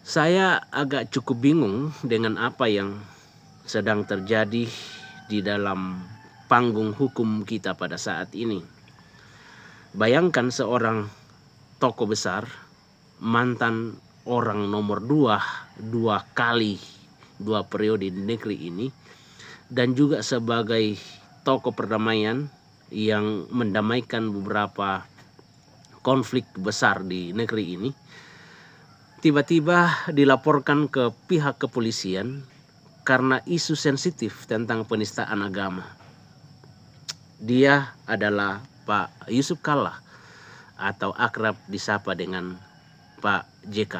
Saya agak cukup bingung dengan apa yang sedang terjadi di dalam panggung hukum kita pada saat ini. Bayangkan seorang tokoh besar, mantan orang nomor dua kali, 2 periode di negeri ini, dan juga sebagai tokoh perdamaian yang mendamaikan beberapa konflik besar di negeri ini, tiba-tiba dilaporkan ke pihak kepolisian karena isu sensitif tentang penistaan agama. Dia adalah Pak Yusuf Kalla atau akrab disapa dengan Pak JK.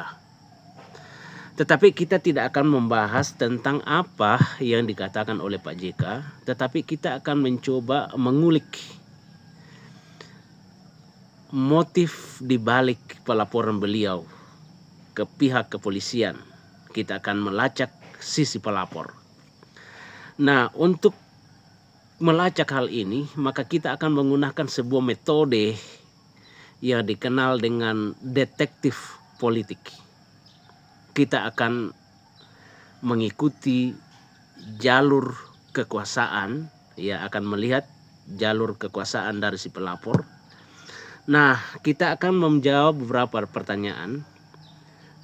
Tetapi kita tidak akan membahas tentang apa yang dikatakan oleh Pak JK, tetapi kita akan mencoba mengulik motif di balik pelaporan beliau ke pihak kepolisian. Kita akan melacak sisi pelapor. Nah, untuk melacak hal ini, maka kita akan menggunakan sebuah metode yang dikenal dengan detektif politik. Kita akan mengikuti jalur kekuasaan, ya, akan melihat jalur kekuasaan dari si pelapor. Nah, kita akan menjawab beberapa pertanyaan.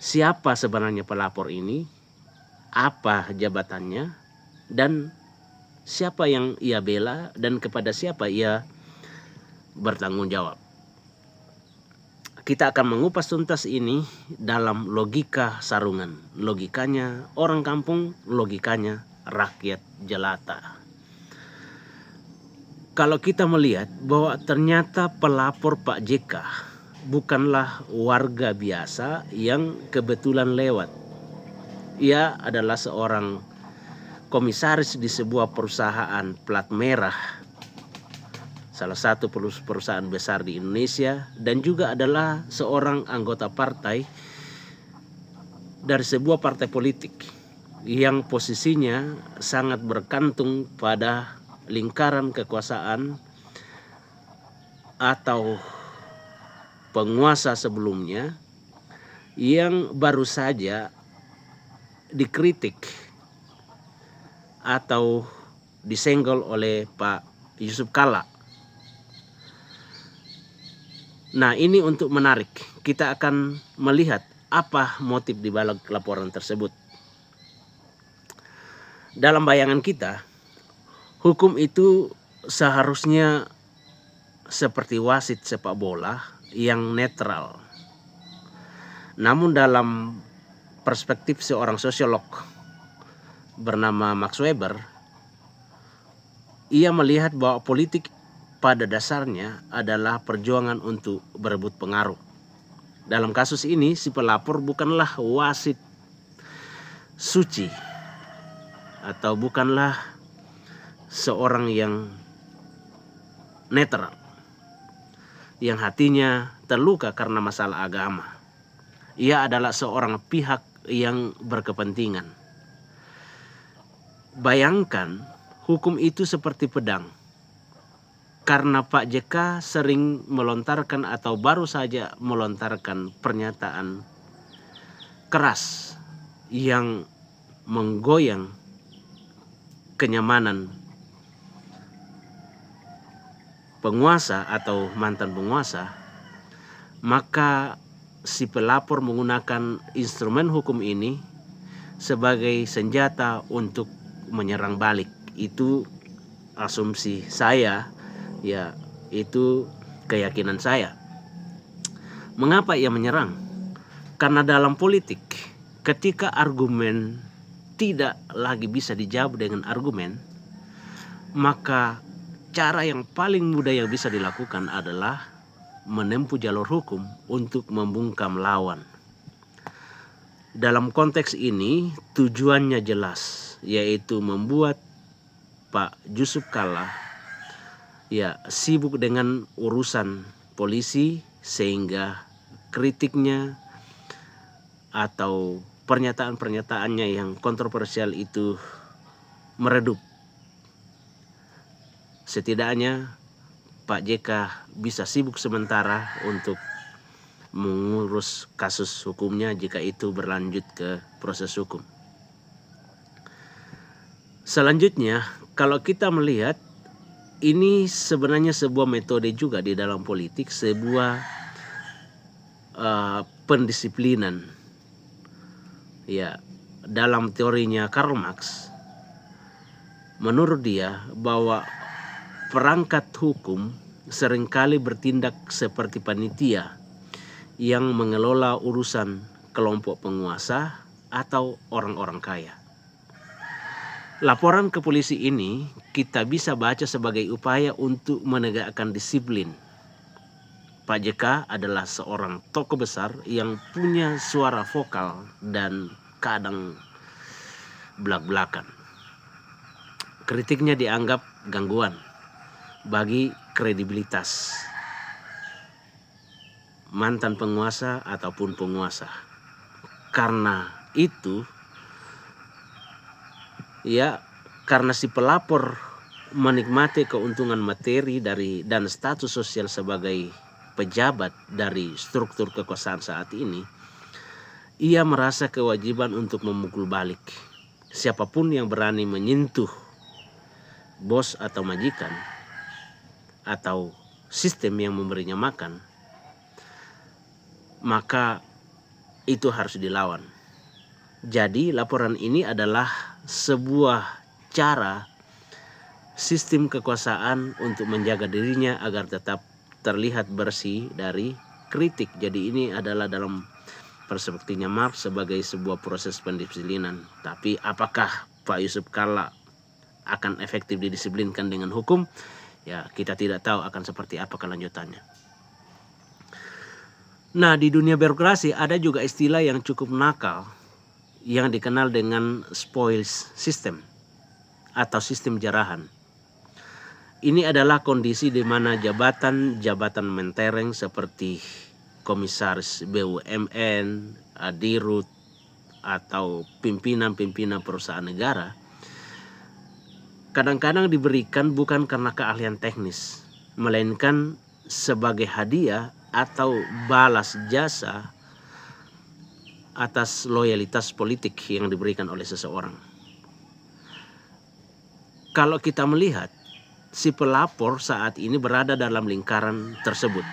Siapa sebenarnya pelapor ini? Apa jabatannya? Dan siapa yang ia bela dan kepada siapa ia bertanggung jawab? Kita akan mengupas tuntas ini dalam logika sarungan. Logikanya orang kampung, logikanya rakyat jelata. Kalau kita melihat bahwa ternyata pelapor Pak JK bukanlah warga biasa yang kebetulan lewat. Ia adalah seorang komisaris di sebuah perusahaan plat merah, salah satu perusahaan besar di Indonesia, dan juga adalah seorang anggota partai dari sebuah partai politik yang posisinya sangat bergantung pada lingkaran kekuasaan atau penguasa sebelumnya yang baru saja dikritik atau disenggol oleh Pak Yusuf Kalla. Nah, ini untuk menarik. Kita akan melihat apa motif di balik laporan tersebut. Dalam bayangan kita, hukum itu seharusnya seperti wasit sepak bola yang netral. Namun dalam perspektif seorang sosiolog bernama Max Weber, ia melihat bahwa politik pada dasarnya adalah perjuangan untuk berebut pengaruh. Dalam kasus ini, si pelapor bukanlah wasit suci atau bukanlah seorang yang netral, yang hatinya terluka karena masalah agama. Ia adalah seorang pihak yang berkepentingan. Bayangkan, hukum itu seperti pedang. Karena Pak JK sering melontarkan atau baru saja melontarkan pernyataan keras yang menggoyang kenyamanan penguasa atau mantan penguasa, maka si pelapor menggunakan instrumen hukum ini sebagai senjata untuk menyerang balik. Itu asumsi saya, ya, itu keyakinan saya. Mengapa ia menyerang? Karena dalam politik, ketika argumen tidak lagi bisa dijawab dengan argumen, maka cara yang paling mudah yang bisa dilakukan adalah menempuh jalur hukum untuk membungkam lawan. Dalam konteks ini tujuannya jelas, yaitu membuat Pak Yusuf Kalla ya sibuk dengan urusan polisi sehingga kritiknya atau pernyataan-pernyataannya yang kontroversial itu meredup. Setidaknya Pak JK bisa sibuk sementara untuk mengurus kasus hukumnya jika itu berlanjut ke proses hukum. Selanjutnya, kalau kita melihat ini sebenarnya sebuah metode juga di dalam politik, sebuah pendisiplinan. Ya, dalam teorinya Karl Marx, menurut dia bahwa perangkat hukum seringkali bertindak seperti panitia yang mengelola urusan kelompok penguasa atau orang-orang kaya. Laporan ke polisi ini kita bisa baca sebagai upaya untuk menegakkan disiplin. Pak JK adalah seorang tokoh besar yang punya suara vokal dan kadang belak-belakan. Kritiknya dianggap gangguan bagi kredibilitas mantan penguasa ataupun penguasa. Karena itu, karena si pelapor menikmati keuntungan materi dan status sosial sebagai pejabat dari struktur kekuasaan saat ini, ia merasa kewajiban untuk memukul balik siapapun yang berani menyentuh bos atau majikan atau sistem yang memberinya makan, maka itu harus dilawan. Jadi laporan ini adalah sebuah cara sistem kekuasaan untuk menjaga dirinya agar tetap terlihat bersih dari kritik. Jadi ini adalah dalam perspektifnya Marx sebagai sebuah proses pendisiplinan. Tapi apakah Pak Yusuf Kalla akan efektif didisiplinkan dengan hukum? Ya, kita tidak tahu akan seperti apa kelanjutannya. Nah, di dunia birokrasi ada juga istilah yang cukup nakal yang dikenal dengan spoils system atau sistem jarahan. Ini adalah kondisi di mana jabatan mentereng seperti komisaris BUMN, Dirut, atau pimpinan-pimpinan perusahaan negara kadang-kadang diberikan bukan karena keahlian teknis, melainkan sebagai hadiah atau balas jasa atas loyalitas politik yang diberikan oleh seseorang. Kalau kita melihat, si pelapor saat ini berada dalam lingkaran tersebut.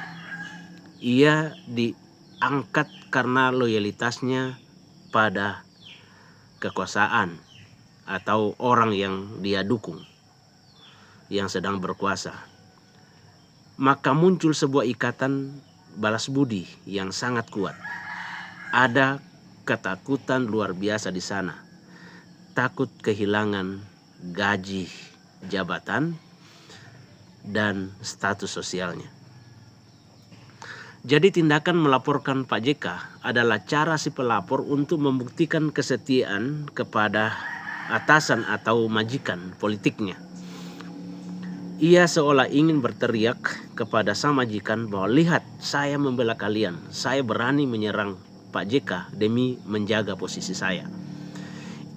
Ia diangkat karena loyalitasnya pada kekuasaan atau orang yang dia dukung, yang sedang berkuasa. Maka muncul sebuah ikatan balas budi yang sangat kuat. Ada ketakutan luar biasa di sana. Takut kehilangan gaji, jabatan, dan status sosialnya. Jadi tindakan melaporkan Pak JK adalah cara si pelapor untuk membuktikan kesetiaan kepada atasan atau majikan politiknya. Ia seolah ingin berteriak kepada sang majikan bahwa lihat, saya membela kalian, saya berani menyerang Pak JK demi menjaga posisi saya.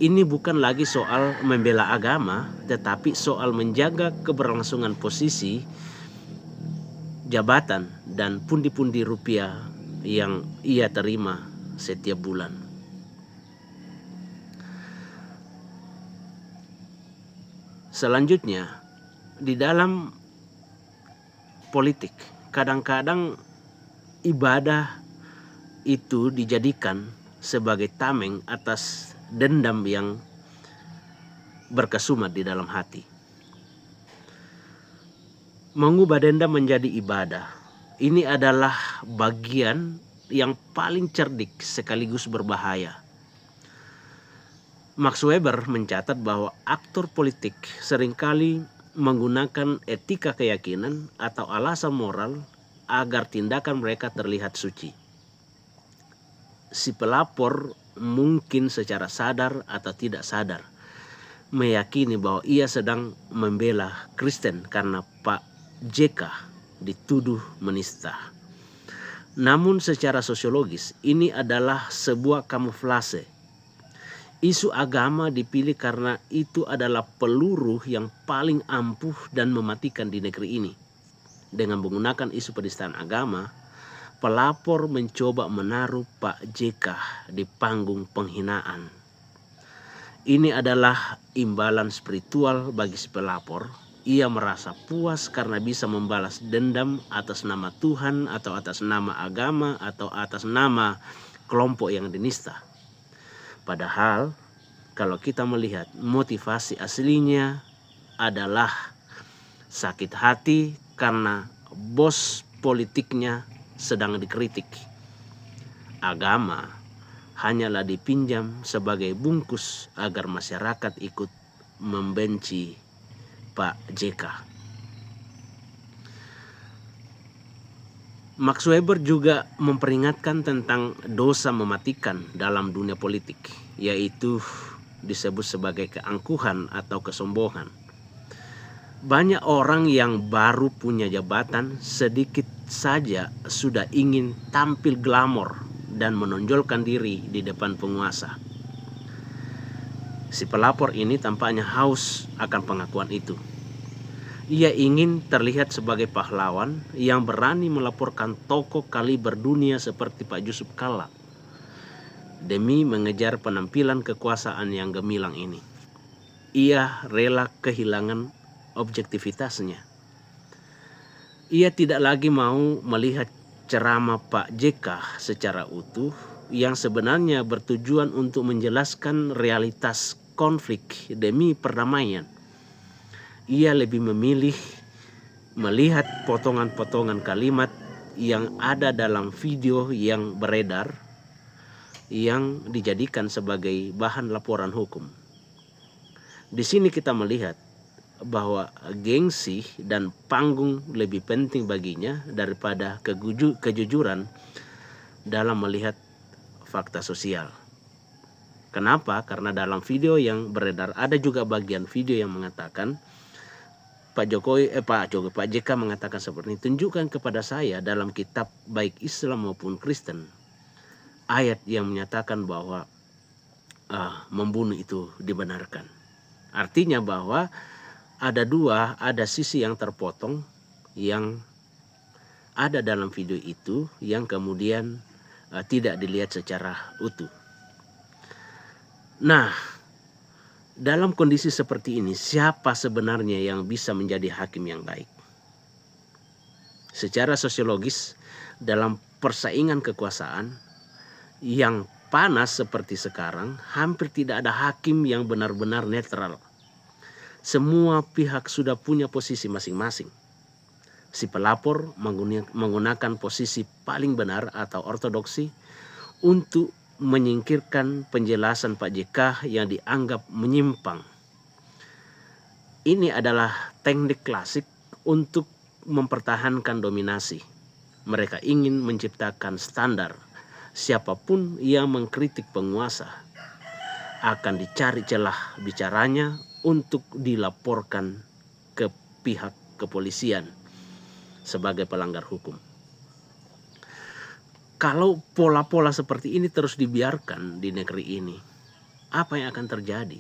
Ini bukan lagi soal membela agama, tetapi soal menjaga keberlangsungan posisi, jabatan, dan pundi-pundi rupiah yang ia terima setiap bulan. Selanjutnya, di dalam politik, kadang-kadang ibadah itu dijadikan sebagai tameng atas dendam yang berkesumat di dalam hati. Mengubah dendam menjadi ibadah, ini adalah bagian yang paling cerdik sekaligus berbahaya. Max Weber mencatat bahwa aktor politik seringkali menggunakan etika keyakinan atau alasan moral agar tindakan mereka terlihat suci. Si pelapor mungkin secara sadar atau tidak sadar meyakini bahwa ia sedang membela Kristen karena Pak JK dituduh menista. Namun secara sosiologis ini adalah sebuah kamuflase. Isu agama dipilih karena itu adalah peluru yang paling ampuh dan mematikan di negeri ini. Dengan menggunakan isu penistaan agama, pelapor mencoba menaruh Pak JK di panggung penghinaan. Ini adalah imbalan spiritual bagi si pelapor. Ia merasa puas karena bisa membalas dendam atas nama Tuhan atau atas nama agama atau atas nama kelompok yang dinista. Padahal kalau kita melihat motivasi aslinya adalah sakit hati karena bos politiknya sedang dikritik. Agama hanyalah dipinjam sebagai bungkus agar masyarakat ikut membenci Pak JK. Max Weber juga memperingatkan tentang dosa mematikan dalam dunia politik, yaitu disebut sebagai keangkuhan atau kesombongan. Banyak orang yang baru punya jabatan sedikit saja sudah ingin tampil glamor dan menonjolkan diri di depan penguasa. Si pelapor ini tampaknya haus akan pengakuan itu. Ia ingin terlihat sebagai pahlawan yang berani melaporkan tokoh kaliber dunia seperti Pak Yusuf Kalla demi mengejar penampilan kekuasaan yang gemilang ini. Ia rela kehilangan objektivitasnya. Ia tidak lagi mau melihat ceramah Pak JK secara utuh yang sebenarnya bertujuan untuk menjelaskan realitas konflik demi perdamaian. Ia lebih memilih melihat potongan-potongan kalimat yang ada dalam video yang beredar yang dijadikan sebagai bahan laporan hukum. Di sini kita melihat bahwa gengsi dan panggung lebih penting baginya daripada kejujuran dalam melihat fakta sosial. Kenapa? Karena dalam video yang beredar ada juga bagian video yang mengatakan Pak JK mengatakan seperti ini, tunjukkan kepada saya dalam kitab baik Islam maupun Kristen ayat yang menyatakan bahwa membunuh itu dibenarkan. Artinya bahwa ada sisi yang terpotong yang ada dalam video itu yang kemudian tidak dilihat secara utuh. Nah, dalam kondisi seperti ini, siapa sebenarnya yang bisa menjadi hakim yang baik? Secara sosiologis, dalam persaingan kekuasaan yang panas seperti sekarang, hampir tidak ada hakim yang benar-benar netral. Semua pihak sudah punya posisi masing-masing. Si pelapor menggunakan posisi paling benar atau ortodoksi untuk menyingkirkan penjelasan Pak JK yang dianggap menyimpang. Ini adalah teknik klasik untuk mempertahankan dominasi. Mereka ingin menciptakan standar. Siapapun yang mengkritik penguasa akan dicari celah bicaranya untuk dilaporkan ke pihak kepolisian sebagai pelanggar hukum. Kalau pola-pola seperti ini terus dibiarkan di negeri ini, apa yang akan terjadi?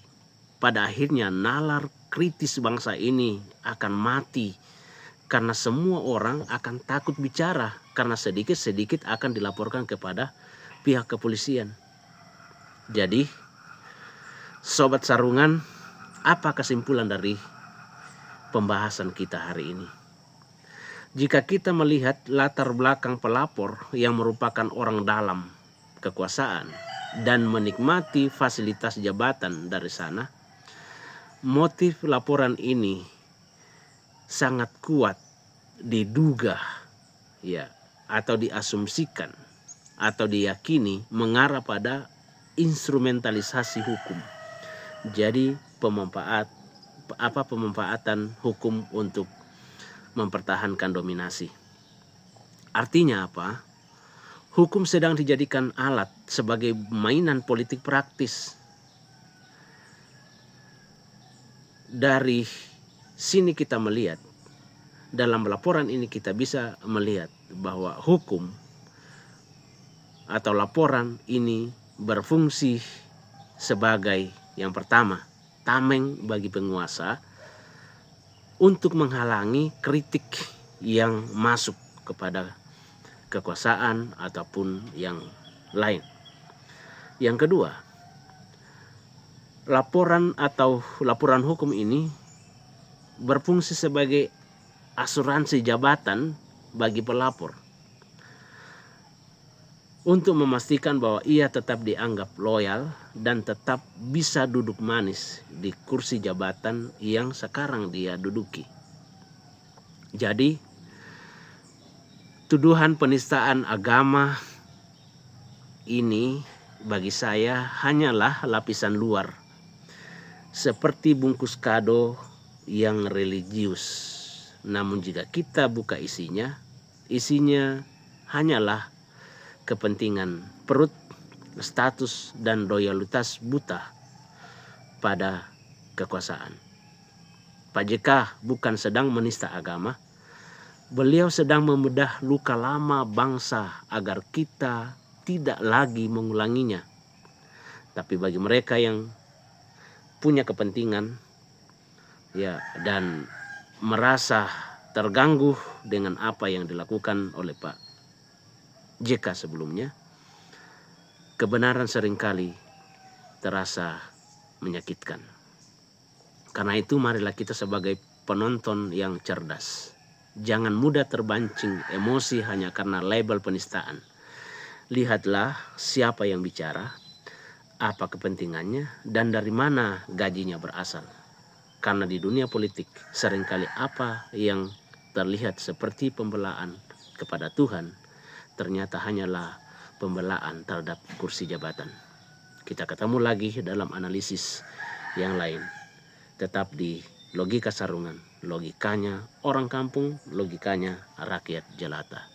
Pada akhirnya nalar kritis bangsa ini akan mati karena semua orang akan takut bicara karena sedikit-sedikit akan dilaporkan kepada pihak kepolisian. Jadi, Sobat Sarungan, apa kesimpulan dari pembahasan kita hari ini? Jika kita melihat latar belakang pelapor yang merupakan orang dalam kekuasaan dan menikmati fasilitas jabatan dari sana, motif laporan ini sangat kuat diduga atau diasumsikan atau diyakini mengarah pada instrumentalisasi hukum. Jadi pemanfaatan hukum untuk mempertahankan dominasi. Artinya apa? Hukum sedang dijadikan alat sebagai mainan politik praktis. Dari sini kita melihat, dalam laporan ini kita bisa melihat bahwa hukum atau laporan ini berfungsi sebagai yang pertama, tameng bagi penguasa untuk menghalangi kritik yang masuk kepada kekuasaan ataupun yang lain. Yang kedua, laporan hukum ini berfungsi sebagai asuransi jabatan bagi pelapor untuk memastikan bahwa ia tetap dianggap loyal dan tetap bisa duduk manis di kursi jabatan yang sekarang dia duduki. Jadi, tuduhan penistaan agama ini bagi saya hanyalah lapisan luar, seperti bungkus kado yang religius. Namun jika kita buka isinya hanyalah kepentingan perut, status, dan loyalitas buta pada kekuasaan. Pak JK bukan sedang menista agama, beliau sedang membedah luka lama bangsa agar kita tidak lagi mengulanginya. Tapi bagi mereka yang punya kepentingan dan merasa terganggu dengan apa yang dilakukan oleh Pak JK sebelumnya, kebenaran seringkali terasa menyakitkan. Karena itu marilah kita sebagai penonton yang cerdas, jangan mudah terbancing emosi hanya karena label penistaan. Lihatlah siapa yang bicara, apa kepentingannya, dan dari mana gajinya berasal. Karena di dunia politik seringkali apa yang terlihat seperti pembelaan kepada Tuhan ternyata hanyalah pembelaan terhadap kursi jabatan. Kita ketemu lagi dalam analisis yang lain. Tetap di Logika Sarungan, logikanya orang kampung, logikanya rakyat jelata.